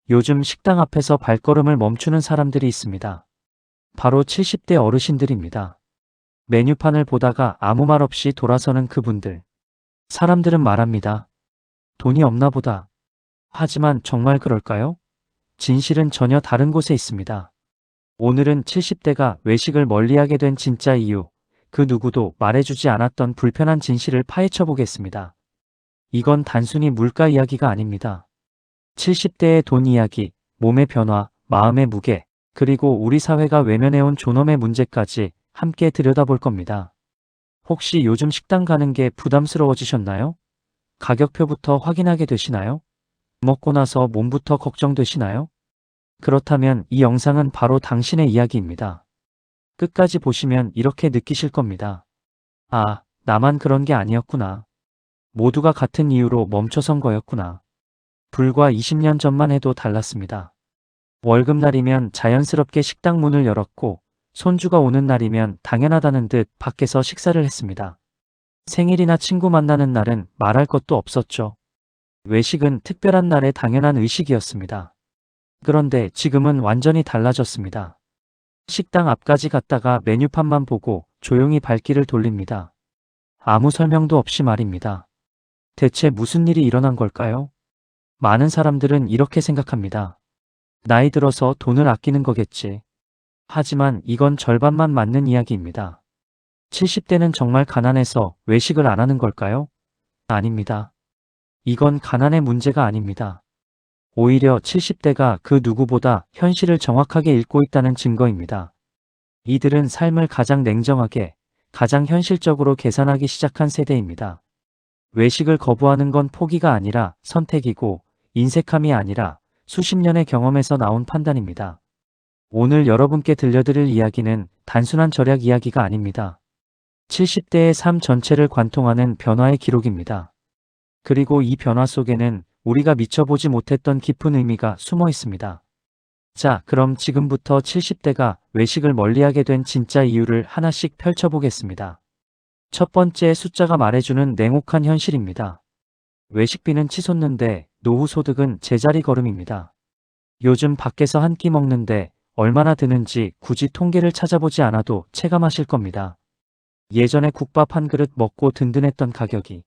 요즘 식당 앞에서 발걸음을 멈추는 사람들이 있습니다. 바로 70대 어르신들입니다. 메뉴판을 보다가 아무 말 없이 돌아서는 그분들. 사람들은 말합니다. 돈이 없나 보다. 하지만 정말 그럴까요? 진실은 전혀 다른 곳에 있습니다. 오늘은 70대가 외식을 멀리하게 된 진짜 이유, 그 누구도 말해주지 않았던 불편한 진실을 파헤쳐 보겠습니다. 이건 단순히 물가 이야기가 아닙니다. 70대의 돈 이야기, 몸의 변화, 마음의 무게, 그리고 우리 사회가 외면해온 존엄의 문제까지 함께 들여다볼 겁니다. 혹시 요즘 식당 가는 게 부담스러워지셨나요? 가격표부터 확인하게 되시나요? 먹고 나서 몸부터 걱정되시나요? 그렇다면 이 영상은 바로 당신의 이야기입니다. 끝까지 보시면 이렇게 느끼실 겁니다. 아, 나만 그런 게 아니었구나. 모두가 같은 이유로 멈춰선 거였구나. 불과 20년 전만 해도 달랐습니다. 월급날이면 자연스럽게 식당 문을 열었고 손주가 오는 날이면 당연하다는 듯 밖에서 식사를 했습니다. 생일이나 친구 만나는 날은 말할 것도 없었죠. 외식은 특별한 날의 당연한 의식이었습니다. 그런데 지금은 완전히 달라졌습니다. 식당 앞까지 갔다가 메뉴판만 보고 조용히 발길을 돌립니다. 아무 설명도 없이 말입니다. 대체 무슨 일이 일어난 걸까요? 많은 사람들은 이렇게 생각합니다. 나이 들어서 돈을 아끼는 거겠지. 하지만 이건 절반만 맞는 이야기입니다. 70대는 정말 가난해서 외식을 안 하는 걸까요? 아닙니다. 이건 가난의 문제가 아닙니다. 오히려 70대가 그 누구보다 현실을 정확하게 읽고 있다는 증거입니다. 이들은 삶을 가장 냉정하게, 가장 현실적으로 계산하기 시작한 세대입니다. 외식을 거부하는 건 포기가 아니라 선택이고, 인색함이 아니라 수십 년의 경험에서 나온 판단입니다. 오늘 여러분께 들려드릴 이야기는 단순한 절약 이야기가 아닙니다. 70대의 삶 전체를 관통하는 변화의 기록입니다. 그리고 이 변화 속에는 우리가 미처보지 못했던 깊은 의미가 숨어 있습니다. 자, 그럼 지금부터 70대가 외식을 멀리하게 된 진짜 이유를 하나씩 펼쳐보겠습니다. 첫 번째, 숫자가 말해주는 냉혹한 현실입니다. 외식비는 치솟는데 노후 소득은 제자리 걸음입니다. 요즘 밖에서 한 끼 먹는데 얼마나 드는지 굳이 통계를 찾아보지 않아도 체감하실 겁니다. 예전에 국밥 한 그릇 먹고 든든했던 가격이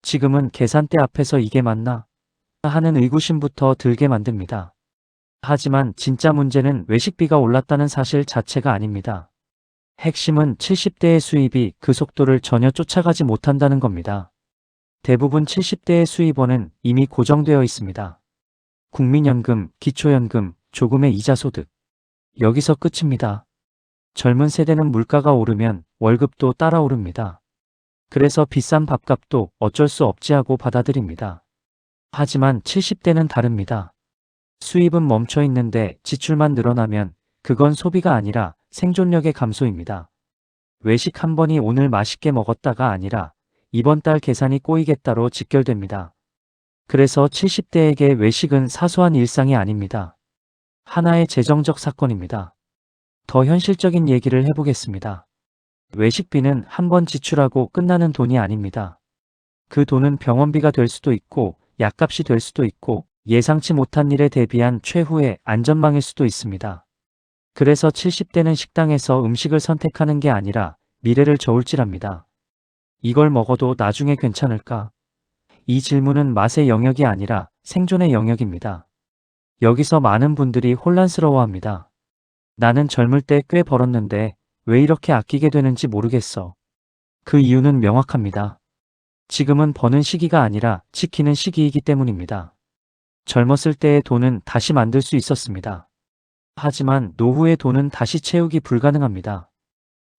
지금은 계산대 앞에서 이게 맞나 하는 의구심부터 들게 만듭니다. 하지만 진짜 문제는 외식비가 올랐다는 사실 자체가 아닙니다. 핵심은 70대의 수입이 그 속도를 전혀 쫓아가지 못한다는 겁니다. 대부분 70대의 수입원은 이미 고정되어 있습니다. 국민연금, 기초연금, 조금의 이자 소득. 여기서 끝입니다. 젊은 세대는 물가가 오르면 월급도 따라 오릅니다. 그래서 비싼 밥값도 어쩔 수 없지 하고 받아들입니다. 하지만 70대는 다릅니다. 수입은 멈춰 있는데 지출만 늘어나면 그건 소비가 아니라 생존력의 감소입니다. 외식 한 번이 오늘 맛있게 먹었다가 아니라 이번 달 계산이 꼬이겠다로 직결됩니다. 그래서 70대에게 외식은 사소한 일상이 아닙니다. 하나의 재정적 사건입니다. 더 현실적인 얘기를 해보겠습니다. 외식비는 한 번 지출하고 끝나는 돈이 아닙니다. 그 돈은 병원비가 될 수도 있고 약값이 될 수도 있고 예상치 못한 일에 대비한 최후의 안전망일 수도 있습니다. 그래서 70대는 식당에서 음식을 선택하는 게 아니라 미래를 저울질합니다. 이걸 먹어도 나중에 괜찮을까? 이 질문은 맛의 영역이 아니라 생존의 영역입니다. 여기서 많은 분들이 혼란스러워합니다. 나는 젊을 때 꽤 벌었는데 왜 이렇게 아끼게 되는지 모르겠어. 그 이유는 명확합니다. 지금은 버는 시기가 아니라 지키는 시기이기 때문입니다. 젊었을 때의 돈은 다시 만들 수 있었습니다. 하지만 노후의 돈은 다시 채우기 불가능합니다.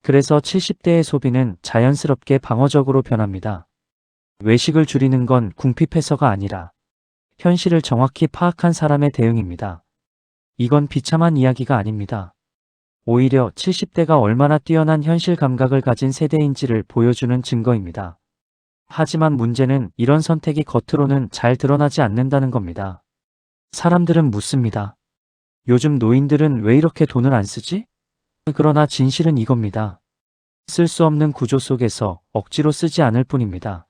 그래서 70대의 소비는 자연스럽게 방어적으로 변합니다. 외식을 줄이는 건 궁핍해서가 아니라 현실을 정확히 파악한 사람의 대응입니다. 이건 비참한 이야기가 아닙니다. 오히려 70대가 얼마나 뛰어난 현실 감각을 가진 세대인지를 보여주는 증거입니다. 하지만 문제는 이런 선택이 겉으로는 잘 드러나지 않는다는 겁니다. 사람들은 묻습니다. 요즘 노인들은 왜 이렇게 돈을 안 쓰지? 그러나 진실은 이겁니다. 쓸 수 없는 구조 속에서 억지로 쓰지 않을 뿐입니다.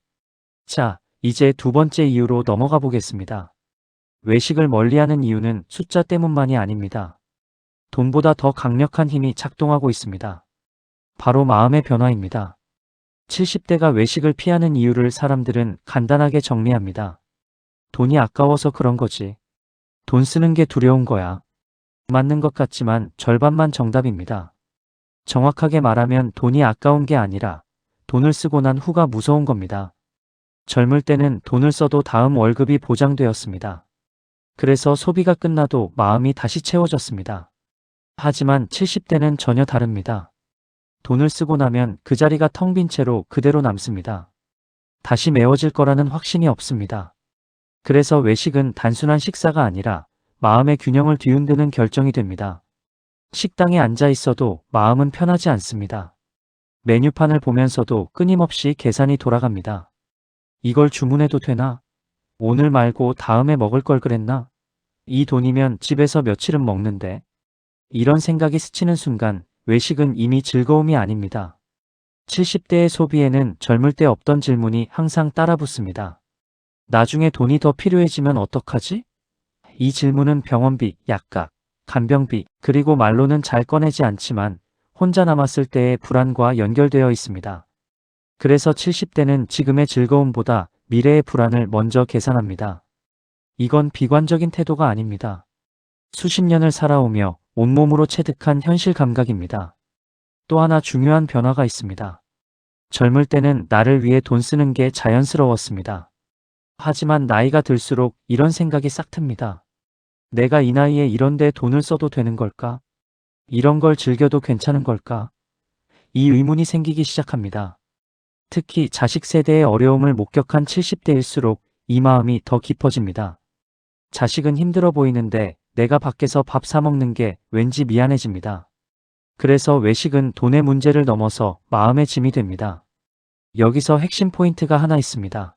자, 이제 두 번째 이유로 넘어가 보겠습니다. 외식을 멀리하는 이유는 숫자 때문만이 아닙니다. 돈보다 더 강력한 힘이 작동하고 있습니다. 바로 마음의 변화입니다. 70대가 외식을 피하는 이유를 사람들은 간단하게 정리합니다. 돈이 아까워서 그런 거지. 돈 쓰는 게 두려운 거야. 맞는 것 같지만 절반만 정답입니다. 정확하게 말하면 돈이 아까운 게 아니라 돈을 쓰고 난 후가 무서운 겁니다. 젊을 때는 돈을 써도 다음 월급이 보장되었습니다. 그래서 소비가 끝나도 마음이 다시 채워졌습니다. 하지만 70대는 전혀 다릅니다. 돈을 쓰고 나면 그 자리가 텅 빈 채로 그대로 남습니다. 다시 메워질 거라는 확신이 없습니다. 그래서 외식은 단순한 식사가 아니라 마음의 균형을 뒤흔드는 결정이 됩니다. 식당에 앉아 있어도 마음은 편하지 않습니다. 메뉴판을 보면서도 끊임없이 계산이 돌아갑니다. 이걸 주문해도 되나? 오늘 말고 다음에 먹을 걸 그랬나? 이 돈이면 집에서 며칠은 먹는데. 이런 생각이 스치는 순간 외식은 이미 즐거움이 아닙니다. 70대의 소비에는 젊을 때 없던 질문이 항상 따라붙습니다. 나중에 돈이 더 필요해지면 어떡하지? 이 질문은 병원비, 약값, 간병비, 그리고 말로는 잘 꺼내지 않지만 혼자 남았을 때의 불안과 연결되어 있습니다. 그래서 70대는 지금의 즐거움보다 미래의 불안을 먼저 계산합니다. 이건 비관적인 태도가 아닙니다. 수십 년을 살아오며 온몸으로 체득한 현실 감각입니다. 또 하나 중요한 변화가 있습니다. 젊을 때는 나를 위해 돈 쓰는 게 자연스러웠습니다. 하지만 나이가 들수록 이런 생각이 싹 틉니다. 내가 이 나이에 이런데 돈을 써도 되는 걸까? 이런 걸 즐겨도 괜찮은 걸까? 이 의문이 생기기 시작합니다. 특히 자식 세대의 어려움을 목격한 70대일수록 이 마음이 더 깊어집니다. 자식은 힘들어 보이는데 내가 밖에서 밥 사 먹는 게 왠지 미안해집니다. 그래서 외식은 돈의 문제를 넘어서 마음의 짐이 됩니다. 여기서 핵심 포인트가 하나 있습니다.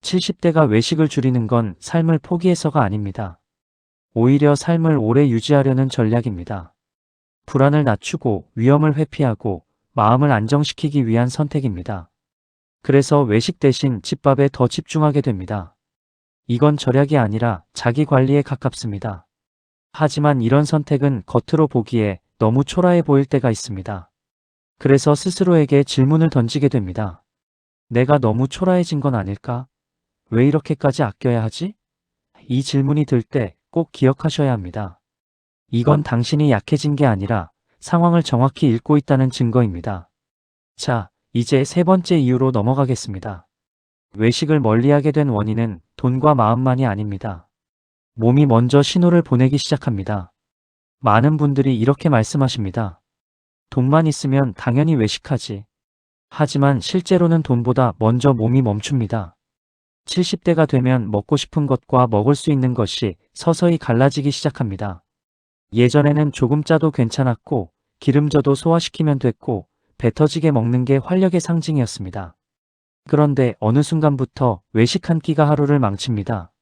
70대가 외식을 줄이는 건 삶을 포기해서가 아닙니다. 오히려 삶을 오래 유지하려는 전략입니다. 불안을 낮추고 위험을 회피하고 마음을 안정시키기 위한 선택입니다. 그래서 외식 대신 집밥에 더 집중하게 됩니다. 이건 절약이 아니라 자기 관리에 가깝습니다. 하지만 이런 선택은 겉으로 보기에 너무 초라해 보일 때가 있습니다. 그래서 스스로에게 질문을 던지게 됩니다. 내가 너무 초라해진 건 아닐까? 왜 이렇게까지 아껴야 하지? 이 질문이 들 때 꼭 기억하셔야 합니다. 이건 당신이 약해진 게 아니라 상황을 정확히 읽고 있다는 증거입니다. 자, 이제 세 번째 이유로 넘어가겠습니다. 외식을 멀리하게 된 원인은 돈과 마음만이 아닙니다. 몸이 먼저 신호를 보내기 시작합니다. 많은 분들이 이렇게 말씀하십니다. 돈만 있으면 당연히 외식하지. 하지만 실제로는 돈보다 먼저 몸이 멈춥니다. 70대가 되면 먹고 싶은 것과 먹을 수 있는 것이 서서히 갈라지기 시작합니다. 예전에는 조금 짜도 괜찮았고 기름져도 소화시키면 됐고 배 터지게 먹는 게 활력의 상징이었습니다. 그런데 어느 순간부터 외식 한 끼가 하루를 망칩니다.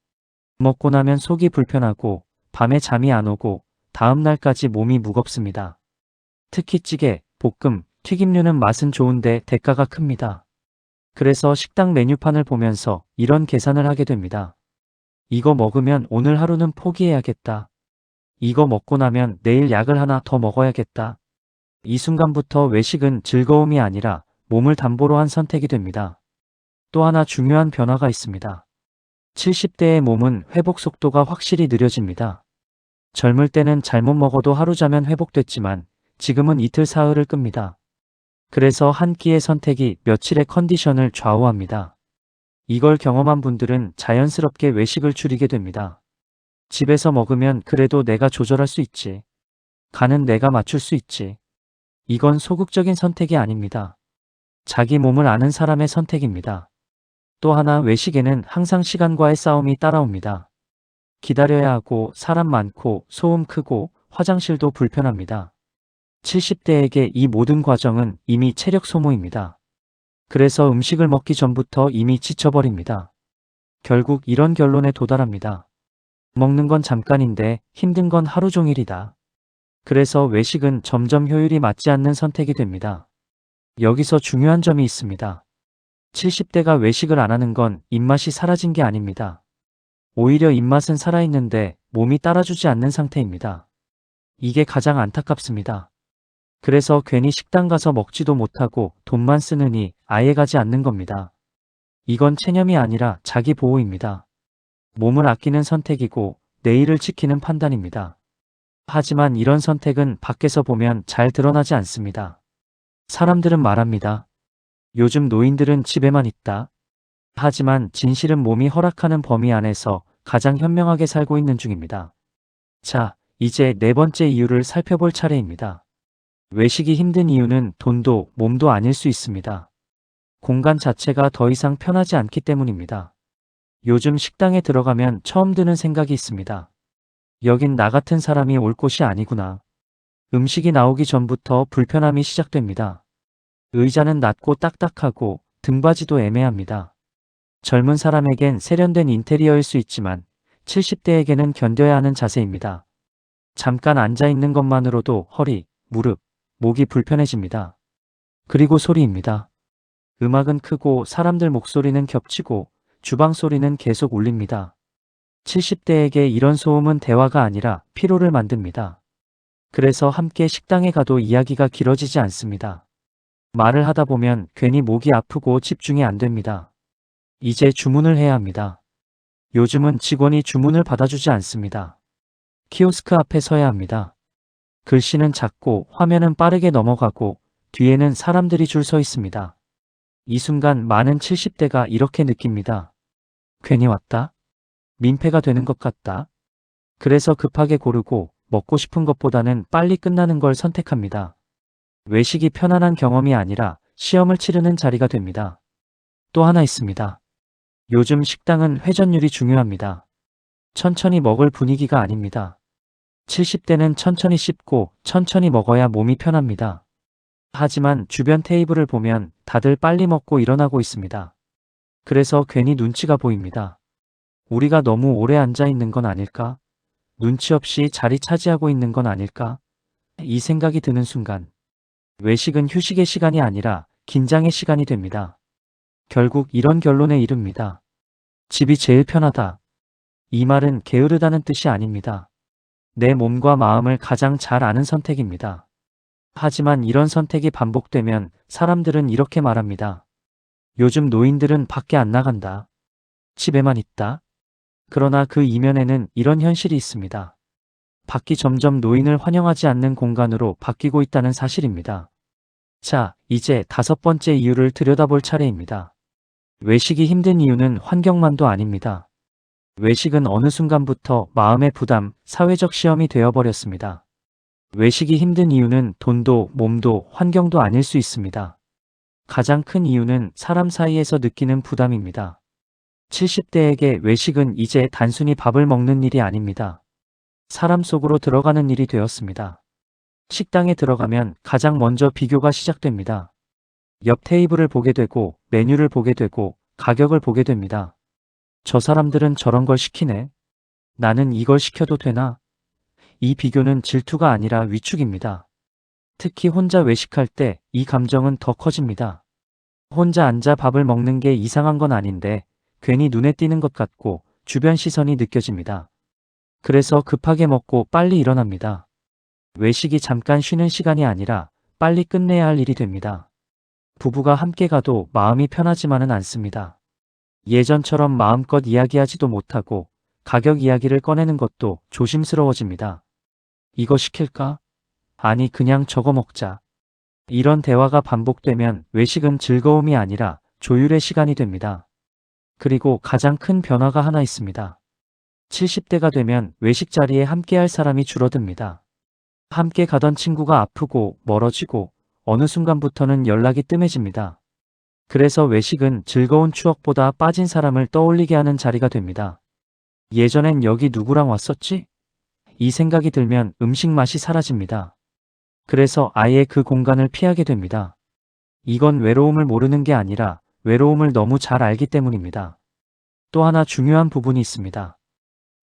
먹고 나면 속이 불편하고 밤에 잠이 안 오고 다음 날까지 몸이 무겁습니다. 특히 찌개, 볶음, 튀김류는 맛은 좋은데 대가가 큽니다. 그래서 식당 메뉴판을 보면서 이런 계산을 하게 됩니다. 이거 먹으면 오늘 하루는 포기해야겠다. 이거 먹고 나면 내일 약을 하나 더 먹어야겠다. 이 순간부터 외식은 즐거움이 아니라 몸을 담보로 한 선택이 됩니다. 또 하나 중요한 변화가 있습니다. 70대의 몸은 회복 속도가 확실히 느려집니다. 젊을 때는 잘못 먹어도 하루 자면 회복됐지만 지금은 이틀 사흘을 끕니다. 그래서 한 끼의 선택이 며칠의 컨디션을 좌우합니다. 이걸 경험한 분들은 자연스럽게 외식을 줄이게 됩니다. 집에서 먹으면 그래도 내가 조절할 수 있지. 간은 내가 맞출 수 있지. 이건 소극적인 선택이 아닙니다. 자기 몸을 아는 사람의 선택입니다. 또 하나 외식에는 항상 시간과의 싸움이 따라옵니다. 기다려야 하고 사람 많고 소음 크고 화장실도 불편합니다. 70대에게 이 모든 과정은 이미 체력 소모입니다. 그래서 음식을 먹기 전부터 이미 지쳐버립니다. 결국 이런 결론에 도달합니다. 먹는 건 잠깐인데 힘든 건 하루 종일이다. 그래서 외식은 점점 효율이 맞지 않는 선택이 됩니다. 여기서 중요한 점이 있습니다. 70대가 외식을 안 하는 건 입맛이 사라진 게 아닙니다. 오히려 입맛은 살아있는데 몸이 따라주지 않는 상태입니다. 이게 가장 안타깝습니다. 그래서 괜히 식당 가서 먹지도 못하고 돈만 쓰느니 아예 가지 않는 겁니다. 이건 체념이 아니라 자기 보호입니다. 몸을 아끼는 선택이고 내일을 지키는 판단입니다. 하지만 이런 선택은 밖에서 보면 잘 드러나지 않습니다. 사람들은 말합니다. 요즘 노인들은 집에만 있다. 하지만 진실은 몸이 허락하는 범위 안에서 가장 현명하게 살고 있는 중입니다. 자, 이제 네 번째 이유를 살펴볼 차례입니다. 외식이 힘든 이유는 돈도 몸도 아닐 수 있습니다. 공간 자체가 더 이상 편하지 않기 때문입니다. 요즘 식당에 들어가면 처음 드는 생각이 있습니다. 여긴 나 같은 사람이 올 곳이 아니구나. 음식이 나오기 전부터 불편함이 시작됩니다. 의자는 낮고 딱딱하고 등받이도 애매합니다. 젊은 사람에겐 세련된 인테리어일 수 있지만 70대에게는 견뎌야 하는 자세입니다. 잠깐 앉아 있는 것만으로도 허리, 무릎, 목이 불편해집니다. 그리고 소리입니다. 음악은 크고 사람들 목소리는 겹치고 주방 소리는 계속 울립니다. 70대에게 이런 소음은 대화가 아니라 피로를 만듭니다. 그래서 함께 식당에 가도 이야기가 길어지지 않습니다. 말을 하다 보면 괜히 목이 아프고 집중이 안 됩니다. 이제 주문을 해야 합니다. 요즘은 직원이 주문을 받아주지 않습니다. 키오스크 앞에 서야 합니다. 글씨는 작고 화면은 빠르게 넘어가고 뒤에는 사람들이 줄 서 있습니다. 이 순간 많은 70대가 이렇게 느낍니다. 괜히 왔다? 민폐가 되는 것 같다. 그래서 급하게 고르고 먹고 싶은 것보다는 빨리 끝나는 걸 선택합니다. 외식이 편안한 경험이 아니라 시험을 치르는 자리가 됩니다. 또 하나 있습니다. 요즘 식당은 회전율이 중요합니다. 천천히 먹을 분위기가 아닙니다. 70대는 천천히 씹고 천천히 먹어야 몸이 편합니다. 하지만 주변 테이블을 보면 다들 빨리 먹고 일어나고 있습니다. 그래서 괜히 눈치가 보입니다. 우리가 너무 오래 앉아 있는 건 아닐까? 눈치 없이 자리 차지하고 있는 건 아닐까? 이 생각이 드는 순간 외식은 휴식의 시간이 아니라 긴장의 시간이 됩니다. 결국 이런 결론에 이릅니다. 집이 제일 편하다. 이 말은 게으르다는 뜻이 아닙니다. 내 몸과 마음을 가장 잘 아는 선택입니다. 하지만 이런 선택이 반복되면 사람들은 이렇게 말합니다. 요즘 노인들은 밖에 안 나간다. 집에만 있다. 그러나 그 이면에는 이런 현실이 있습니다. 밖이 점점 노인을 환영하지 않는 공간으로 바뀌고 있다는 사실입니다. 자, 이제 다섯 번째 이유를 들여다볼 차례입니다. 외식이 힘든 이유는 환경만도 아닙니다. 외식은 어느 순간부터 마음의 부담, 사회적 시험이 되어버렸습니다. 외식이 힘든 이유는 돈도 몸도 환경도 아닐 수 있습니다. 가장 큰 이유는 사람 사이에서 느끼는 부담입니다. 70대에게 외식은 이제 단순히 밥을 먹는 일이 아닙니다. 사람 속으로 들어가는 일이 되었습니다. 식당에 들어가면 가장 먼저 비교가 시작됩니다. 옆 테이블을 보게 되고 메뉴를 보게 되고 가격을 보게 됩니다. 저 사람들은 저런 걸 시키네. 나는 이걸 시켜도 되나? 이 비교는 질투가 아니라 위축입니다. 특히 혼자 외식할 때 이 감정은 더 커집니다. 혼자 앉아 밥을 먹는 게 이상한 건 아닌데 괜히 눈에 띄는 것 같고 주변 시선이 느껴집니다. 그래서 급하게 먹고 빨리 일어납니다. 외식이 잠깐 쉬는 시간이 아니라 빨리 끝내야 할 일이 됩니다. 부부가 함께 가도 마음이 편하지만은 않습니다. 예전처럼 마음껏 이야기하지도 못하고 가격 이야기를 꺼내는 것도 조심스러워집니다. 이거 시킬까? 아니 그냥 저거 먹자. 이런 대화가 반복되면 외식은 즐거움이 아니라 조율의 시간이 됩니다. 그리고 가장 큰 변화가 하나 있습니다. 70대가 되면 외식 자리에 함께할 사람이 줄어듭니다. 함께 가던 친구가 아프고 멀어지고 어느 순간부터는 연락이 뜸해집니다. 그래서 외식은 즐거운 추억보다 빠진 사람을 떠올리게 하는 자리가 됩니다. 예전엔 여기 누구랑 왔었지? 이 생각이 들면 음식 맛이 사라집니다. 그래서 아예 그 공간을 피하게 됩니다. 이건 외로움을 모르는 게 아니라 외로움을 너무 잘 알기 때문입니다. 또 하나 중요한 부분이 있습니다.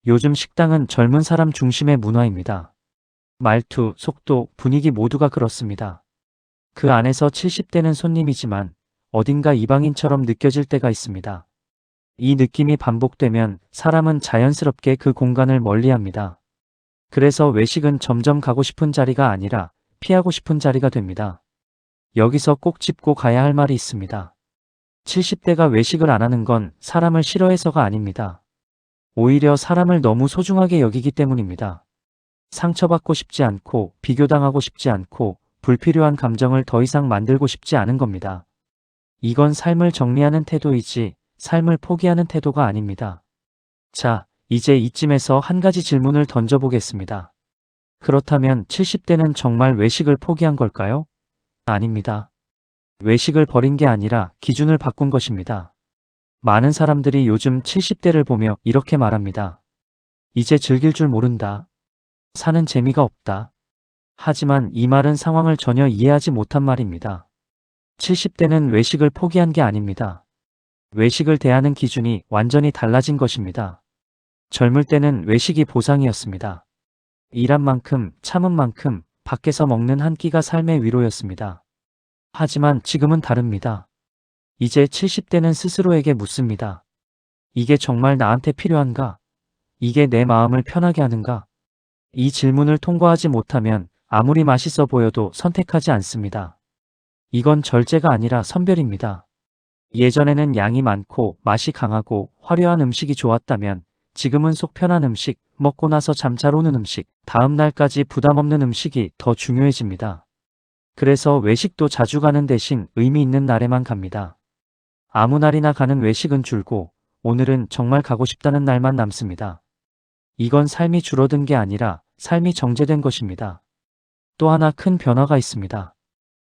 요즘 식당은 젊은 사람 중심의 문화입니다. 말투, 속도, 분위기 모두가 그렇습니다. 그 안에서 70대는 손님이지만 어딘가 이방인처럼 느껴질 때가 있습니다. 이 느낌이 반복되면 사람은 자연스럽게 그 공간을 멀리합니다. 그래서 외식은 점점 가고 싶은 자리가 아니라 피하고 싶은 자리가 됩니다. 여기서 꼭 짚고 가야 할 말이 있습니다. 70대가 외식을 안 하는 건 사람을 싫어해서가 아닙니다. 오히려 사람을 너무 소중하게 여기기 때문입니다. 상처받고 싶지 않고 비교당하고 싶지 않고 불필요한 감정을 더 이상 만들고 싶지 않은 겁니다. 이건 삶을 정리하는 태도이지 삶을 포기하는 태도가 아닙니다. 자, 이제 이쯤에서 한 가지 질문을 던져보겠습니다. 그렇다면 70대는 정말 외식을 포기한 걸까요? 아닙니다. 외식을 버린 게 아니라 기준을 바꾼 것입니다. 많은 사람들이 요즘 70대를 보며 이렇게 말합니다. 이제 즐길 줄 모른다. 사는 재미가 없다. 하지만 이 말은 상황을 전혀 이해하지 못한 말입니다. 70대는 외식을 포기한 게 아닙니다. 외식을 대하는 기준이 완전히 달라진 것입니다. 젊을 때는 외식이 보상이었습니다. 일한 만큼, 참은 만큼 밖에서 먹는 한 끼가 삶의 위로였습니다. 하지만 지금은 다릅니다. 이제 70대는 스스로에게 묻습니다. 이게 정말 나한테 필요한가? 이게 내 마음을 편하게 하는가? 이 질문을 통과하지 못하면 아무리 맛있어 보여도 선택하지 않습니다. 이건 절제가 아니라 선별입니다. 예전에는 양이 많고 맛이 강하고 화려한 음식이 좋았다면 지금은 속 편한 음식, 먹고 나서 잠 잘 오는 음식, 다음 날까지 부담 없는 음식이 더 중요해집니다. 그래서 외식도 자주 가는 대신 의미 있는 날에만 갑니다. 아무 날이나 가는 외식은 줄고 오늘은 정말 가고 싶다는 날만 남습니다. 이건 삶이 줄어든 게 아니라 삶이 정제된 것입니다. 또 하나 큰 변화가 있습니다.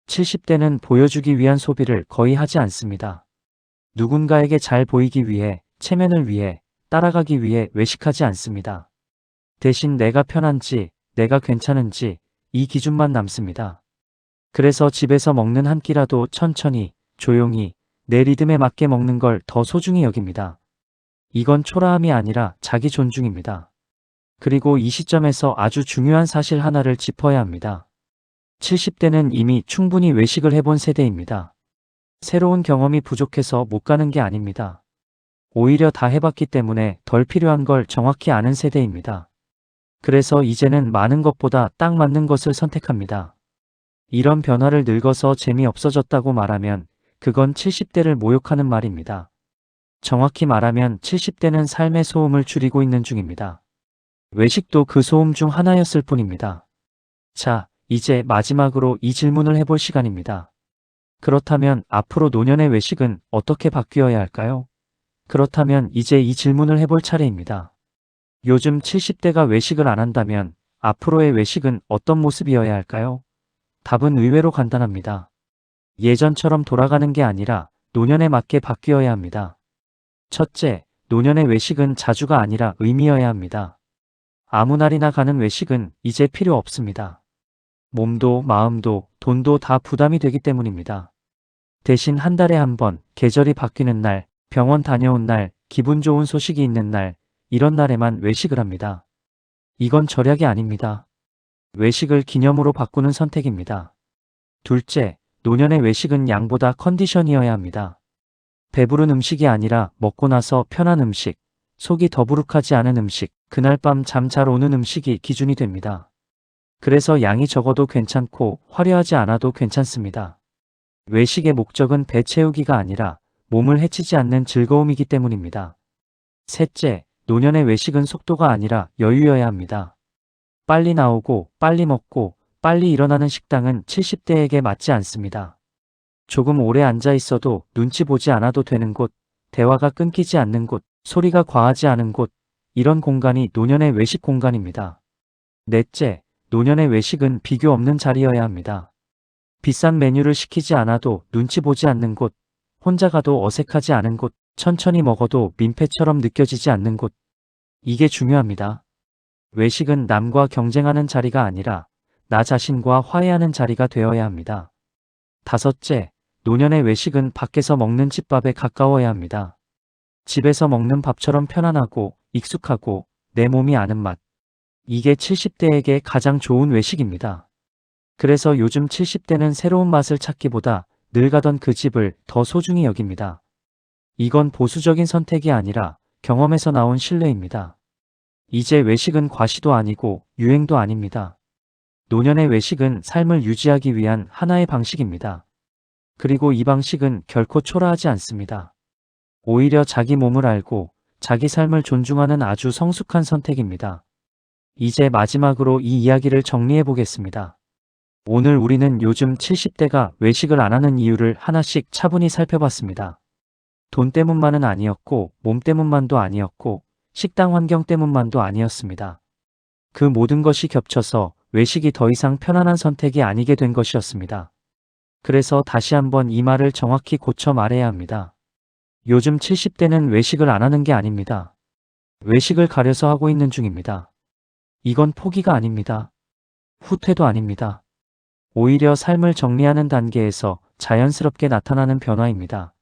70대는 보여주기 위한 소비를 거의 하지 않습니다. 누군가에게 잘 보이기 위해, 체면을 위해, 따라가기 위해 외식하지 않습니다. 대신 내가 편한지, 내가 괜찮은지 이 기준만 남습니다. 그래서 집에서 먹는 한 끼라도 천천히, 조용히, 내 리듬에 맞게 먹는 걸 더 소중히 여깁니다. 이건 초라함이 아니라 자기 존중입니다. 그리고 이 시점에서 아주 중요한 사실 하나를 짚어야 합니다. 70대는 이미 충분히 외식을 해본 세대입니다. 새로운 경험이 부족해서 못 가는 게 아닙니다. 오히려 다 해봤기 때문에 덜 필요한 걸 정확히 아는 세대입니다. 그래서 이제는 많은 것보다 딱 맞는 것을 선택합니다. 이런 변화를 늙어서 재미없어졌다고 말하면 그건 70대를 모욕하는 말입니다. 정확히 말하면 70대는 삶의 소음을 줄이고 있는 중입니다. 외식도 그 소음 중 하나였을 뿐입니다. 자, 이제 마지막으로 이 질문을 해볼 시간입니다. 그렇다면 앞으로 노년의 외식은 어떻게 바뀌어야 할까요? 그렇다면 이제 이 질문을 해볼 차례입니다. 요즘 70대가 외식을 안 한다면 앞으로의 외식은 어떤 모습이어야 할까요? 답은 의외로 간단합니다. 예전처럼 돌아가는 게 아니라 노년에 맞게 바뀌어야 합니다. 첫째, 노년의 외식은 자주가 아니라 의미여야 합니다. 아무 날이나 가는 외식은 이제 필요 없습니다. 몸도 마음도 돈도 다 부담이 되기 때문입니다. 대신 한 달에 한 번, 계절이 바뀌는 날, 병원 다녀온 날, 기분 좋은 소식이 있는 날, 이런 날에만 외식을 합니다. 이건 절약이 아닙니다. 외식을 기념으로 바꾸는 선택입니다. 둘째, 노년의 외식은 양보다 컨디션이어야 합니다. 배부른 음식이 아니라 먹고 나서 편한 음식, 속이 더부룩하지 않은 음식, 그날 밤 잠 잘 오는 음식이 기준이 됩니다. 그래서 양이 적어도 괜찮고 화려하지 않아도 괜찮습니다. 외식의 목적은 배 채우기가 아니라 몸을 해치지 않는 즐거움이기 때문입니다. 셋째, 노년의 외식은 속도가 아니라 여유여야 합니다. 빨리 나오고 빨리 먹고 빨리 일어나는 식당은 70대에게 맞지 않습니다. 조금 오래 앉아 있어도 눈치 보지 않아도 되는 곳, 대화가 끊기지 않는 곳, 소리가 과하지 않은 곳, 이런 공간이 노년의 외식 공간입니다. 넷째, 노년의 외식은 비교 없는 자리여야 합니다. 비싼 메뉴를 시키지 않아도 눈치 보지 않는 곳, 혼자 가도 어색하지 않은 곳, 천천히 먹어도 민폐처럼 느껴지지 않는 곳. 이게 중요합니다. 외식은 남과 경쟁하는 자리가 아니라 나 자신과 화해하는 자리가 되어야 합니다. 다섯째, 노년의 외식은 밖에서 먹는 집밥에 가까워야 합니다. 집에서 먹는 밥처럼 편안하고 익숙하고 내 몸이 아는 맛. 이게 70대에게 가장 좋은 외식입니다. 그래서 요즘 70대는 새로운 맛을 찾기보다 늘 가던 그 집을 더 소중히 여깁니다. 이건 보수적인 선택이 아니라 경험에서 나온 신뢰입니다. 이제 외식은 과시도 아니고 유행도 아닙니다. 노년의 외식은 삶을 유지하기 위한 하나의 방식입니다. 그리고 이 방식은 결코 초라하지 않습니다. 오히려 자기 몸을 알고 자기 삶을 존중하는 아주 성숙한 선택입니다. 이제 마지막으로 이 이야기를 정리해 보겠습니다. 오늘 우리는 요즘 70대가 외식을 안 하는 이유를 하나씩 차분히 살펴봤습니다. 돈 때문만은 아니었고, 몸 때문만도 아니었고, 식당 환경 때문만도 아니었습니다. 그 모든 것이 겹쳐서 외식이 더 이상 편안한 선택이 아니게 된 것이었습니다. 그래서 다시 한번 이 말을 정확히 고쳐 말해야 합니다. 요즘 70대는 외식을 안 하는 게 아닙니다. 외식을 가려서 하고 있는 중입니다. 이건 포기가 아닙니다. 후퇴도 아닙니다. 오히려 삶을 정리하는 단계에서 자연스럽게 나타나는 변화입니다.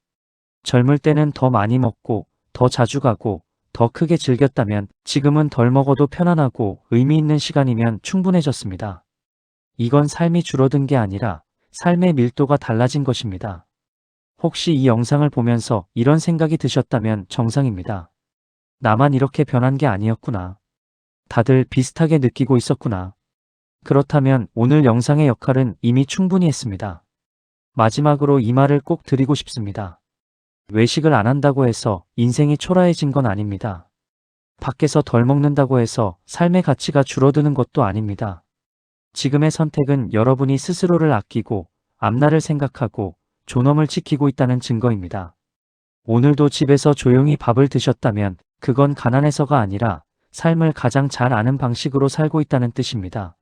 젊을 때는 더 많이 먹고, 더 자주 가고, 더 크게 즐겼다면 지금은 덜 먹어도 편안하고 의미 있는 시간이면 충분해졌습니다. 이건 삶이 줄어든 게 아니라 삶의 밀도가 달라진 것입니다. 혹시 이 영상을 보면서 이런 생각이 드셨다면 정상입니다. 나만 이렇게 변한 게 아니었구나. 다들 비슷하게 느끼고 있었구나. 그렇다면 오늘 영상의 역할은 이미 충분히 했습니다. 마지막으로 이 말을 꼭 드리고 싶습니다. 외식을 안 한다고 해서 인생이 초라해진 건 아닙니다. 밖에서 덜 먹는다고 해서 삶의 가치가 줄어드는 것도 아닙니다. 지금의 선택은 여러분이 스스로를 아끼고 앞날을 생각하고 존엄을 지키고 있다는 증거입니다. 오늘도 집에서 조용히 밥을 드셨다면 그건 가난해서가 아니라 삶을 가장 잘 아는 방식으로 살고 있다는 뜻입니다.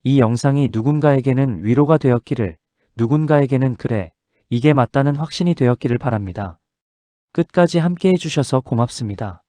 이 영상이 누군가에게는 위로가 되었기를, 누군가에게는 그래, 이게 맞다는 확신이 되었기를 바랍니다. 끝까지 함께 해주셔서 고맙습니다.